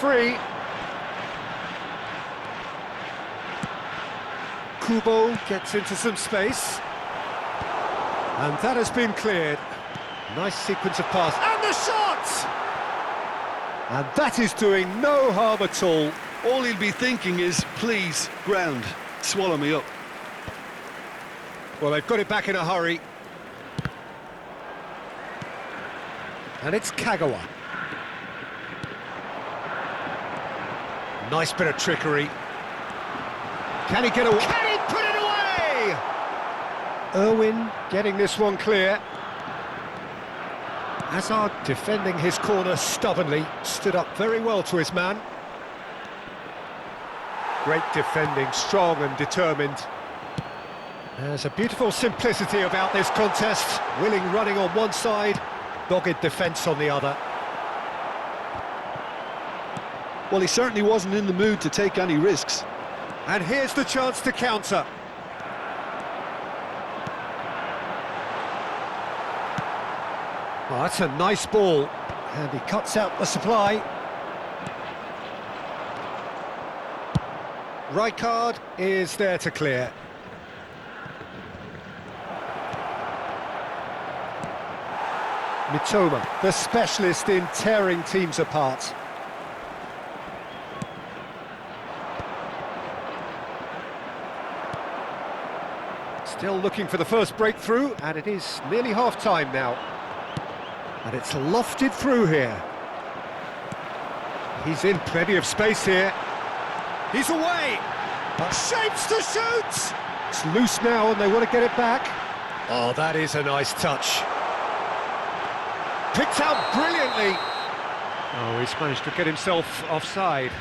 free. Kubo gets into some space. And that has been cleared. Nice sequence of pass. And the shot! And that is doing no harm at all. All he'll be thinking is, please, ground, swallow me up. Well, they've got it back in a hurry. And it's Kagawa. Nice bit of trickery. Can he get away? Can he put it away? Irwin getting this one clear. Hazard defending his corner stubbornly, stood up very well to his man. Great defending, strong and determined. There's a beautiful simplicity about this contest. Willing running on one side, dogged defence on the other. Well, he certainly wasn't in the mood to take any risks. And here's the chance to counter. Oh, that's a nice ball. And he cuts out the supply. Rijkaard is there to clear. Mitoma, the specialist in tearing teams apart. Still looking for the first breakthrough, and it is nearly half-time now. And it's lofted through here. He's in plenty of space here. He's away! Shapes to shoot! It's loose now and they want to get it back. Oh, that is a nice touch. Picked out brilliantly. Oh, he's managed to get himself offside.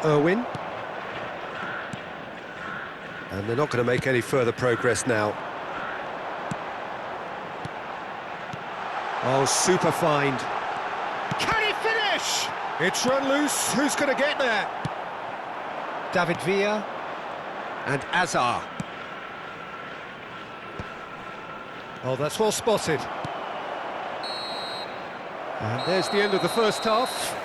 Irwin. And they're not going to make any further progress now. Oh, super find. Can he finish? It's run loose. Who's going to get there? David Villa and Azar. Oh, that's well spotted. And there's the end of the first half.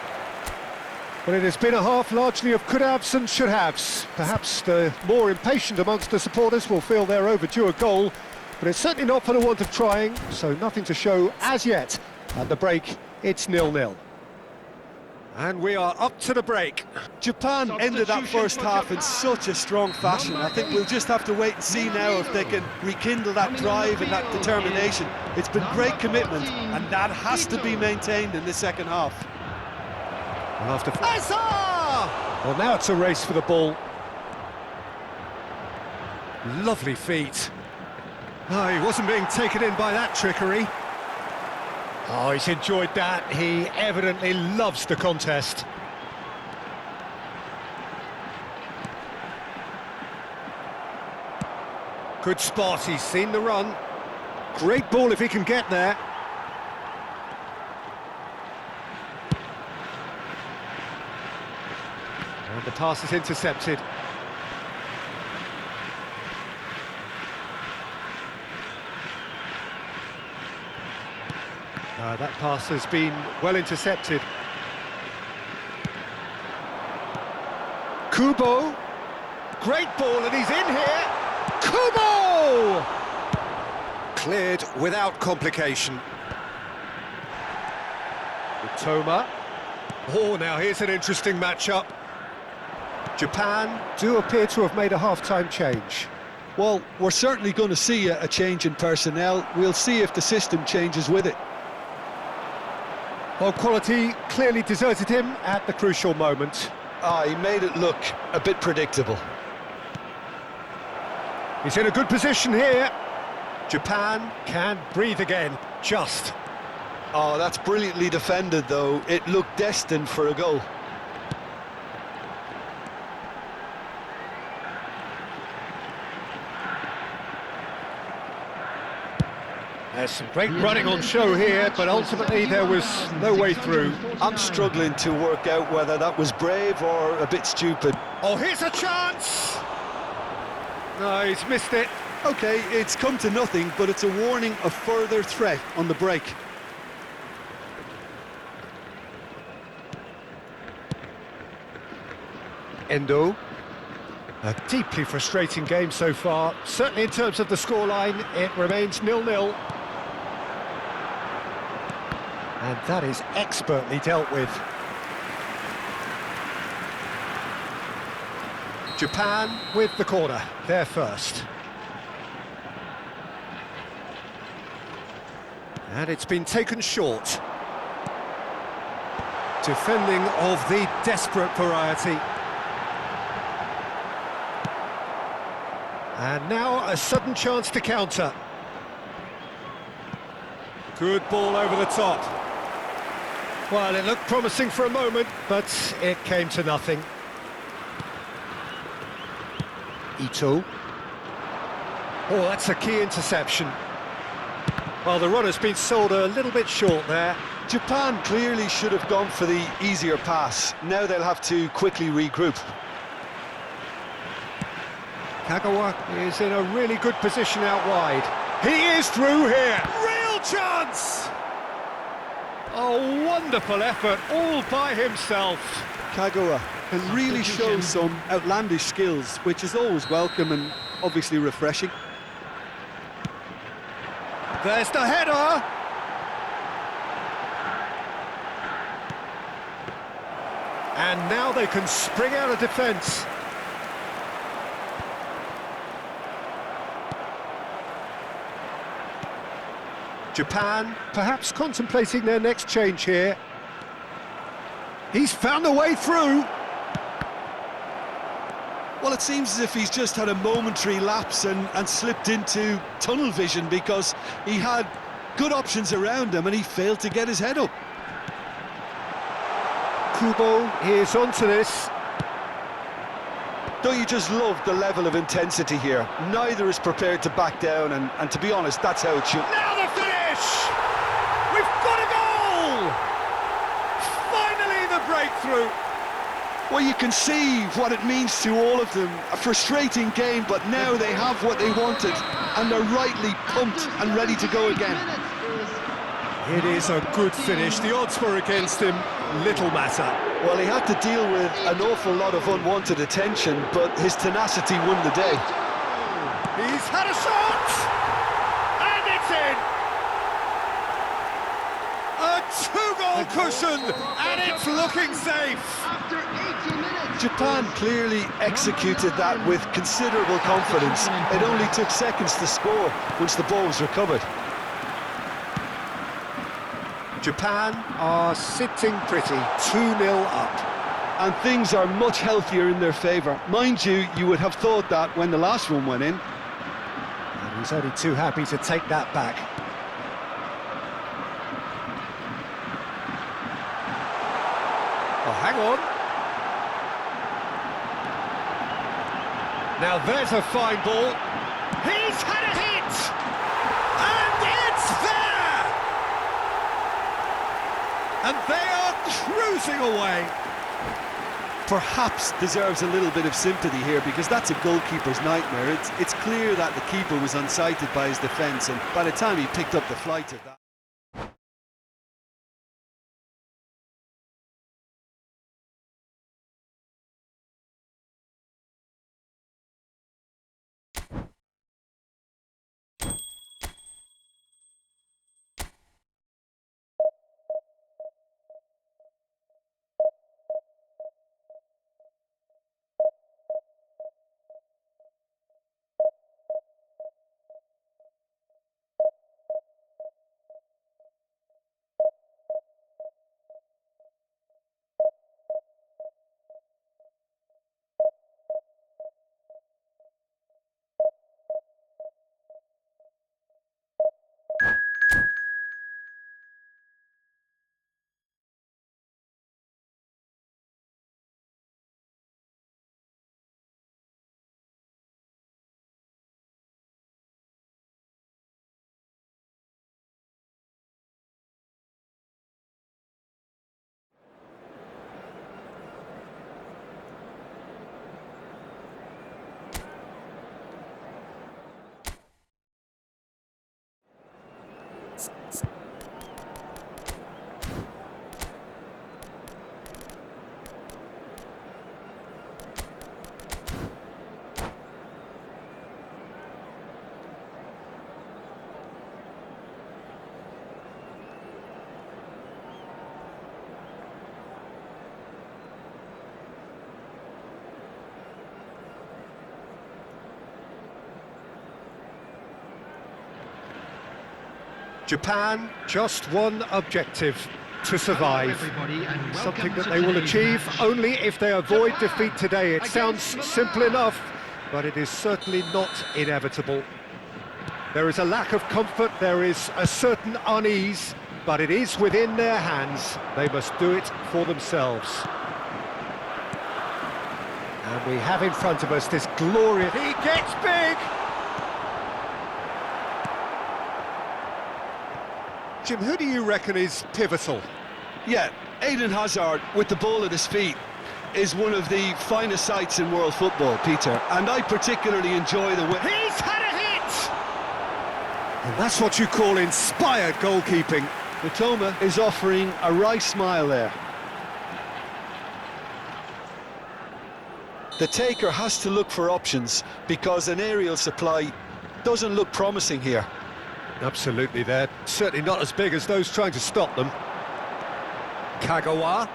Well, it has been a half largely of could-haves and should-haves. Perhaps the more impatient amongst the supporters will feel they're overdue a goal, but it's certainly not for the want of trying, so nothing to show as yet. At the break, it's 0-0. And we are up to the break. Japan ended that first half in such a strong fashion. I think we'll just have to wait and see now if they can rekindle that drive and that determination. It's been great commitment, and that has to be maintained in the second half. After Azar! Well, now it's a race for the ball. Lovely feet. Oh, he wasn't being taken in by that trickery. Oh, he's enjoyed that. He evidently loves the contest. Good spot, he's seen the run. Great ball if he can get there. And the pass is intercepted. That pass has been well intercepted. Kubo. Great ball, and he's in here. Kubo! Cleared without complication. Mitoma. Oh, now here's an interesting matchup. Japan do appear to have made a half-time change. Well, we're certainly going to see a change in personnel. We'll see if the system changes with it. Well, quality clearly deserted him at the crucial moment. He made it look a bit predictable. He's in a good position here. Japan can breathe again, just. Oh, that's brilliantly defended, though. It looked destined for a goal. There's some great running on show here, but ultimately there was no way through. I'm struggling to work out whether that was brave or a bit stupid. Oh, here's a chance! No, he's missed it. Okay, it's come to nothing, but it's a warning of further threat on the break. Endo. A deeply frustrating game so far. Certainly in terms of the scoreline, it remains 0-0. And that is expertly dealt with. Japan with the corner, they're first. And it's been taken short. Defending of the desperate variety. And now a sudden chance to counter. Good ball over the top. Well, it looked promising for a moment, but it came to nothing. Ito. Oh, that's a key interception. Well, the runner's been sold a little bit short there. Japan clearly should have gone for the easier pass. Now they'll have to quickly regroup. Kagawa is in a really good position out wide. He is through here. Real chance! A wonderful effort all by himself. Kagawa can really show some outlandish skills, which is always welcome and obviously refreshing. There's the header. And now they can spring out of defence. Japan perhaps contemplating their next change here. He's found a way through. Well, it seems as if he's just had a momentary lapse and slipped into tunnel vision, because he had good options around him and he failed to get his head up. Kubo is onto this. Don't you just love the level of intensity here? Neither is prepared to back down, and to be honest, that's how it should. Now the finish! We've got a goal! Finally the breakthrough! Well, you can see what it means to all of them. A frustrating game, but now they have what they wanted, and they're rightly pumped and ready to go again. It is a good finish. The odds were against him. Little matter. Well, he had to deal with an awful lot of unwanted attention, but his tenacity won the day. He's had a shot! And it's in! A two-goal cushion, and it's looking safe! Japan clearly executed that with considerable confidence. It only took seconds to score once the ball was recovered. Japan are sitting pretty, 2-0 up. And things are much healthier in their favour. Mind you, you would have thought that when the last one went in. And he's only too happy to take that back. Oh, hang on. Now there's a fine ball. He's had a hit! And it's there! And they are cruising away. Perhaps deserves a little bit of sympathy here, because that's a goalkeeper's nightmare. It's clear that the keeper was unsighted by his defence, and by the time he picked up the flight of that... Japan, just one objective: to survive. Something that they will achieve only if they avoid defeat today. It sounds simple enough, but it is certainly not inevitable. There is a lack of comfort, there is a certain unease, but it is within their hands. They must do it for themselves. And we have in front of us this glorious... He gets big! Jim, who do you reckon is pivotal? Yeah, Eden Hazard, with the ball at his feet, is one of the finest sights in world football, Peter. And I particularly enjoy the way... He's had a hit! And that's what you call inspired goalkeeping. Mitoma is offering a wry smile there. The taker has to look for options because an aerial supply doesn't look promising here. Absolutely, they're certainly not as big as those trying to stop them. Kagawa.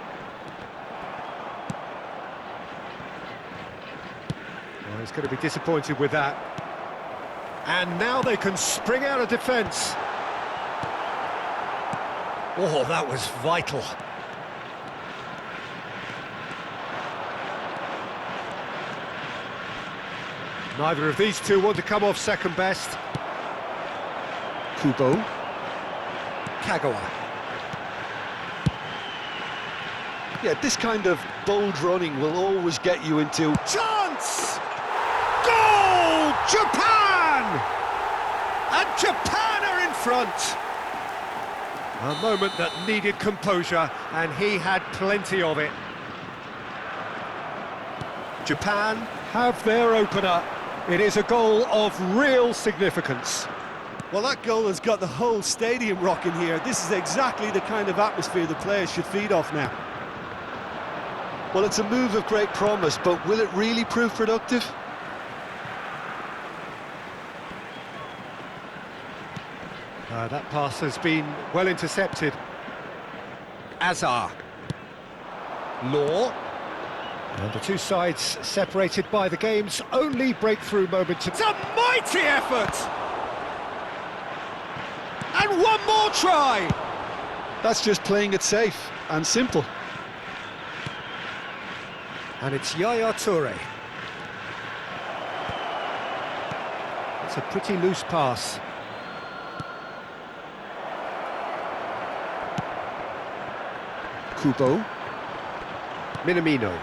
Well, he's going to be disappointed with that. And now they can spring out of defence. Oh, that was vital. Neither of these two want to come off second best. Kubo. Kagawa. Yeah, this kind of bold running will always get you into... Chance! Goal! Japan! And Japan are in front! A moment that needed composure, and he had plenty of it. Japan have their opener. It is a goal of real significance. Well, that goal has got the whole stadium rocking here. This is exactly the kind of atmosphere the players should feed off now. Well, it's a move of great promise, but will it really prove productive? That pass has been well intercepted. Azar. Law. And the two sides separated by the game's only breakthrough moment. It's a mighty effort! And one more try! That's just playing it safe and simple. And it's Yaya Toure. It's a pretty loose pass. Kubo. Minamino.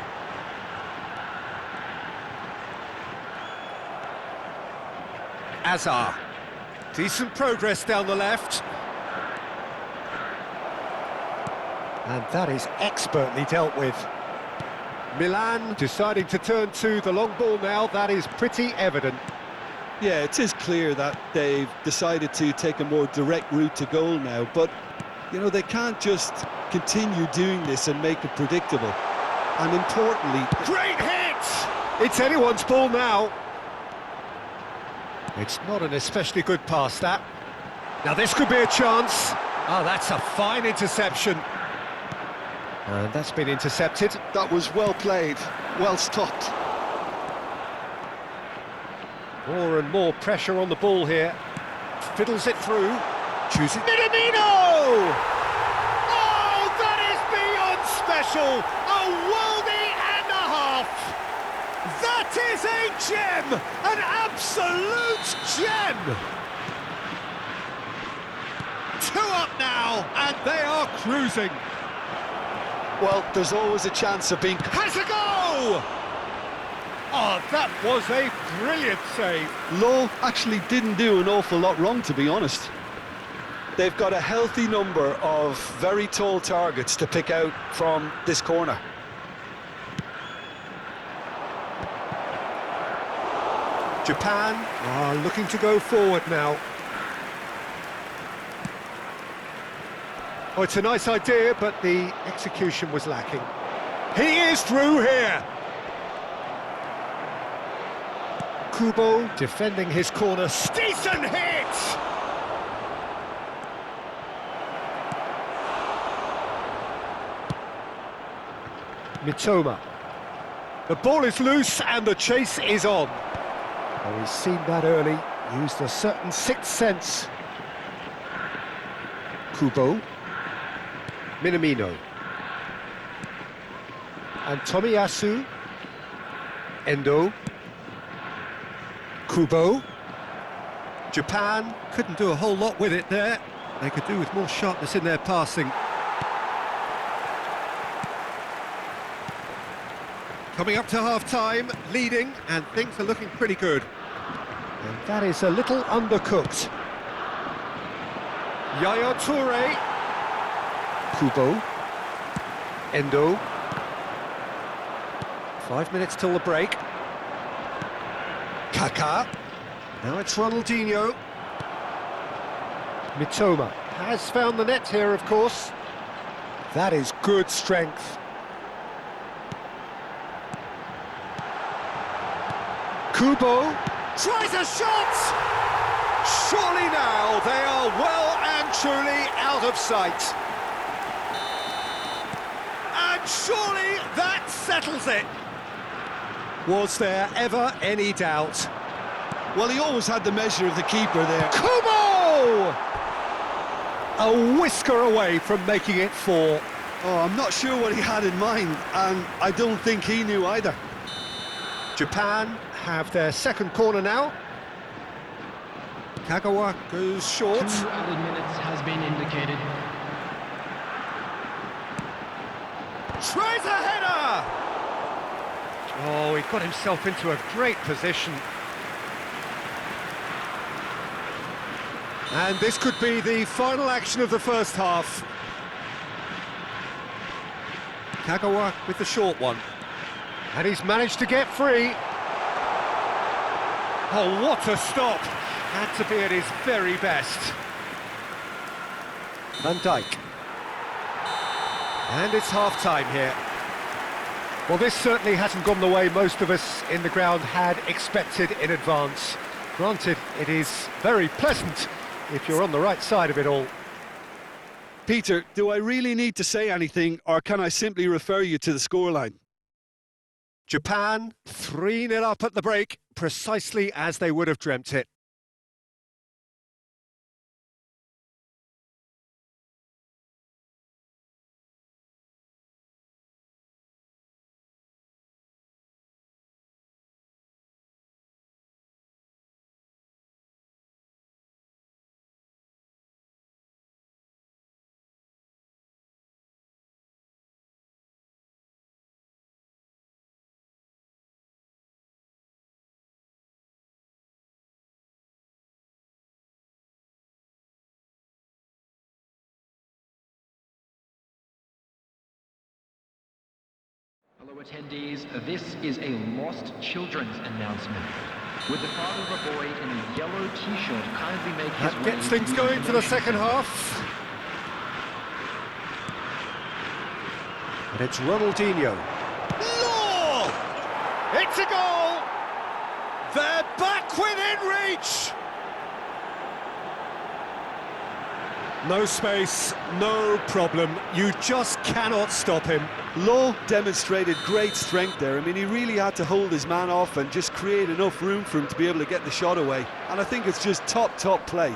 Azar. Decent progress down the left. And that is expertly dealt with. Milan deciding to turn to the long ball now, that is pretty evident. Yeah, it is clear that they've decided to take a more direct route to goal now, but, you know, they can't just continue doing this and make it predictable. And importantly... Great hit! It's anyone's ball now. It's not an especially good pass, that. Now this could be a chance. Oh, that's a fine interception. And that's been intercepted. That was well played, well stopped. More and more pressure on the ball here. Fiddles it through. Chooses Minamino! Oh, that is beyond special! A worldie and a half! That is a gem! An absolute gem! 2 up now, and they are cruising. Well, there's always a chance of being... Has a go! Oh, that was a brilliant save. Lowe actually didn't do an awful lot wrong, to be honest. They've got a healthy number of very tall targets to pick out from this corner. Japan are looking to go forward now. Oh, it's a nice idea, but the execution was lacking. He is through here! Kubo defending his corner. Decent hit! Mitoma. The ball is loose and the chase is on. Oh, he's seen that early, used a certain sixth sense. Kubo. Minamino. And Tomiyasu. Endo. Kubo. Japan couldn't do a whole lot with it there. They could do with more sharpness in their passing. Coming up to half-time, leading, and things are looking pretty good. And that is a little undercooked. Yaya Toure. Kubo. Endo. 5 minutes till the break. Kaká. Now it's Ronaldinho. Mitoma has found the net here, of course. That is good strength. Kubo tries a shot! Surely now they are well and truly out of sight. And surely that settles it. Was there ever any doubt? Well, he always had the measure of the keeper there. Kubo! A whisker away from making it 4. Oh, I'm not sure what he had in mind, and I don't think he knew either. Japan have their second corner now. Kagawa goes short. 2 added minutes has been indicated. Tries a header! Oh, he got himself into a great position. And this could be the final action of the first half. Kagawa with the short one. And he's managed to get free. Oh, what a stop! Had to be at his very best. Van Dijk. And it's half-time here. Well, this certainly hasn't gone the way most of us in the ground had expected in advance. Granted, it is very pleasant if you're on the right side of it all. Peter, do I really need to say anything, or can I simply refer you to the scoreline? Japan 3-0 up at the break, precisely as they would have dreamt it. Hello attendees, this is a lost children's announcement. Would the father of a boy in a yellow t-shirt kindly make his That way gets things to going for the information second center? half. And it's Ronaldinho. Law! It's a goal! They're back within reach! No space, no problem. You just cannot stop him. Law demonstrated great strength there. I mean, he really had to hold his man off and just create enough room for him to be able to get the shot away. And I think it's just top play.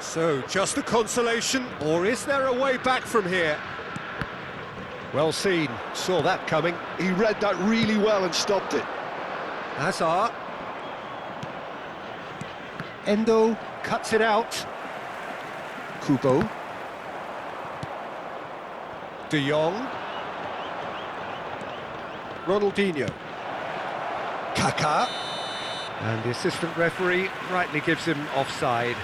So, just a consolation, or is there a way back from here? Well seen, saw that coming. He read that really well and stopped it. Hazard. Endo cuts it out. Kubo. De Jong. Ronaldinho. Kaká. And the assistant referee rightly gives him offside.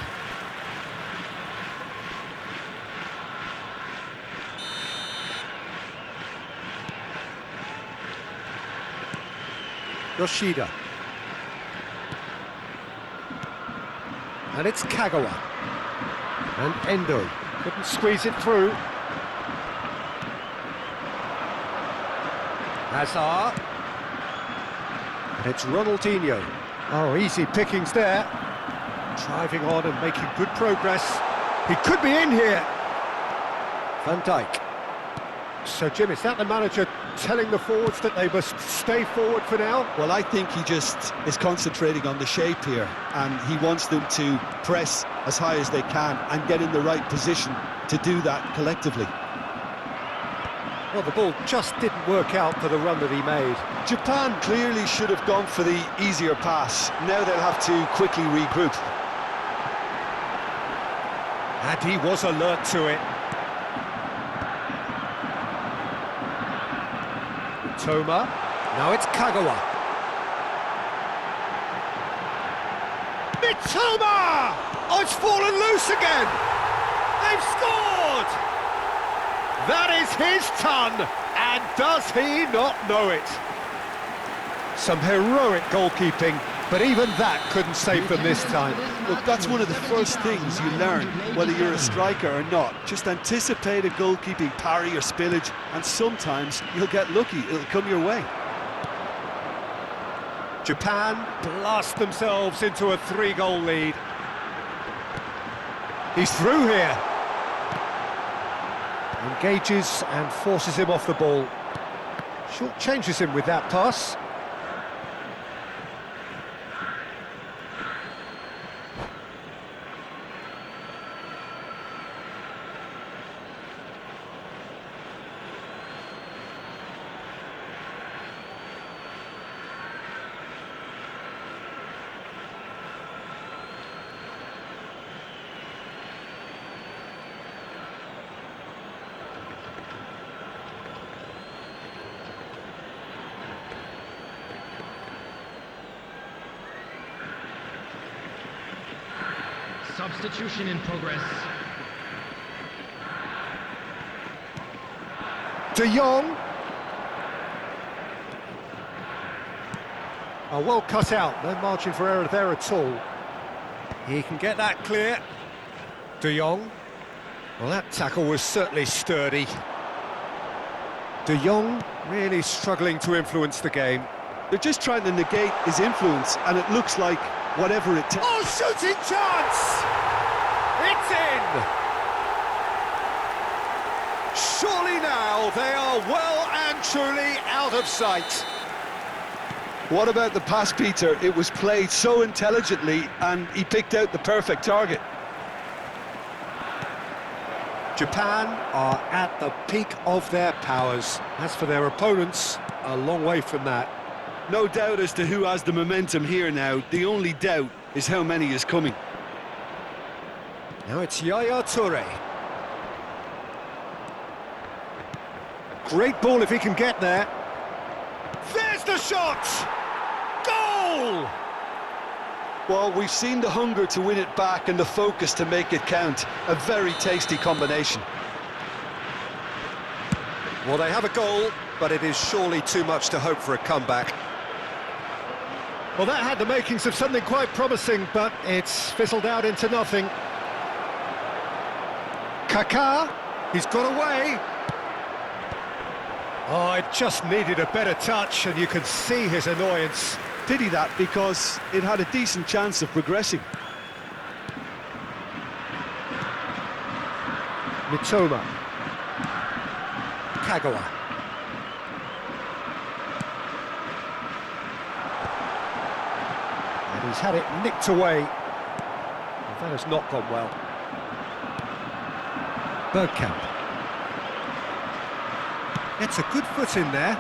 Yoshida. And it's Kagawa. And Endo couldn't squeeze it through. Hazard. And it's Ronaldinho. Oh, easy pickings there. Driving on and making good progress. He could be in here. Van Dijk. So, Jim, is that the manager telling the forwards that they must stay forward for now? Well, I think he just is concentrating on the shape here, and he wants them to press as high as they can and get in the right position to do that collectively. Well, the ball just didn't work out for the run that he made. Japan clearly should have gone for the easier pass. Now they'll have to quickly regroup. And he was alert to it. Toma. Now it's Kagawa. Mitoma! Oh, it's fallen loose again! They've scored! That is his ton, and does he not know it? Some heroic goalkeeping, but even that couldn't save them this time. Look, that's one of the first things you learn, whether you're a striker or not. Just anticipate a goalkeeping parry or spillage, and sometimes you'll get lucky, it'll come your way. Japan blast themselves into a 3-goal lead. He's through here. Engages and forces him off the ball. Short changes him with that pass. Substitution in progress. De Jong. Oh, well cut out, no margin for error there at all. He can get that clear. De Jong. Well, that tackle was certainly sturdy. De Jong really struggling to influence the game. They're just trying to negate his influence, and it looks like whatever it takes. Oh, shooting chance! It's in! Surely now they are well and truly out of sight. What about the pass, Peter? It was played so intelligently, and he picked out the perfect target. Japan are at the peak of their powers. As for their opponents, a long way from that. No doubt as to who has the momentum here now. The only doubt is how many is coming. Now it's Yaya Toure. Great ball if he can get there. There's the shot! Goal! Well, we've seen the hunger to win it back and the focus to make it count. A very tasty combination. Well, they have a goal, but it is surely too much to hope for a comeback. Well, that had the makings of something quite promising, but it's fizzled out into nothing. Kaká, he's got away. Oh, it just needed a better touch, and you could see his annoyance. Pity that, because it had a decent chance of progressing. Mitoma. Kagawa. And he's had it nicked away. Well, that has not gone well. Bergkamp. Gets a good foot in there.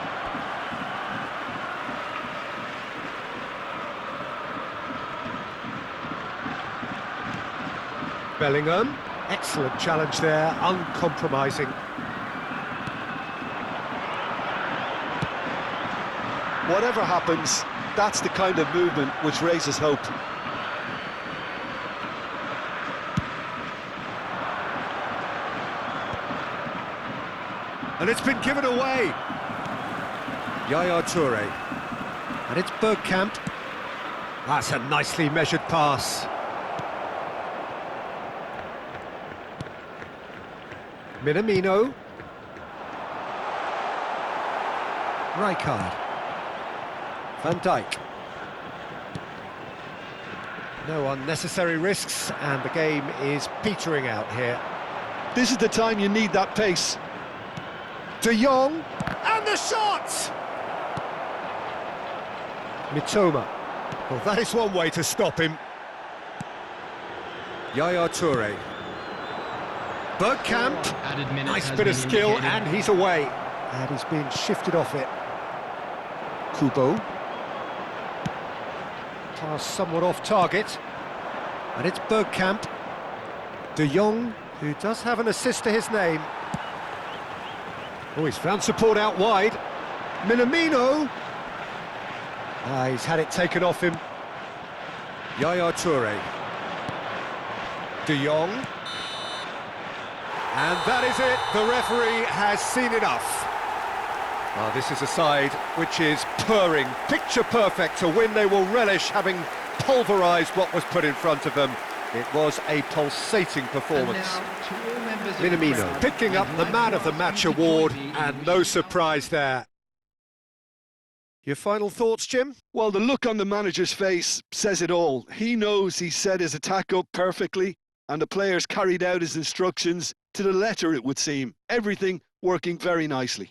Bellingham. Excellent challenge there, uncompromising. Whatever happens, that's the kind of movement which raises hope. And it's been given away. Yaya Toure. And it's Bergkamp. That's a nicely measured pass. Minamino. Rijkaard. Van Dijk. No unnecessary risks, and the game is petering out here. This is the time you need that pace. De Jong, and the shot! Mitoma. Well, that is one way to stop him. Yaya Toure. Bergkamp. Added minutes Nice has bit of been skill, indicated. and he's away. And he's been shifted off it. Kubo. Pass somewhat off target. And it's Bergkamp. De Jong, who does have an assist to his name. Oh, he's found support out wide. Minamino. He's had it taken off him. Yaya Toure. De Jong. And that is it. The referee has seen enough. Well, this is a side which is purring, picture perfect. To win, they will relish having pulverised what was put in front of them. It was a pulsating performance. Minamino picking up the Man of the Match award, and no surprise there. Your final thoughts, Jim? Well, the look on the manager's face says it all. He knows he set his attack up perfectly, and the players carried out his instructions to the letter, it would seem. Everything working very nicely.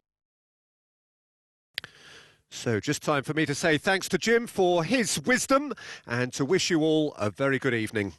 So just time for me to say thanks to Jim for his wisdom and to wish you all a very good evening.